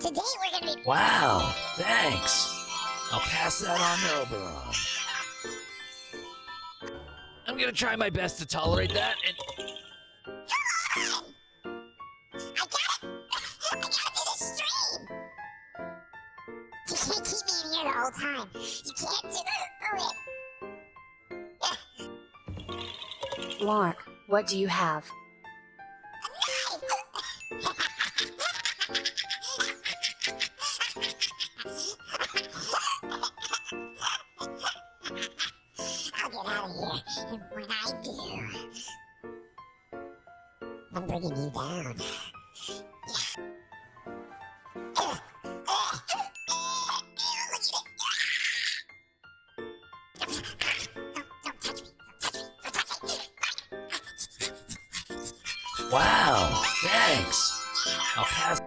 Today we're gonna be. Wow, thanks. I'll pass that on to Oberon. I'm gonna try my best to tolerate that and... Come on! I gotta do the stream! You can't keep me in here the whole time. You can't do it. Lark, what do you have? I'll get out of here, and when I do, I'm bringing you down. Wow, thanks. I'll pass...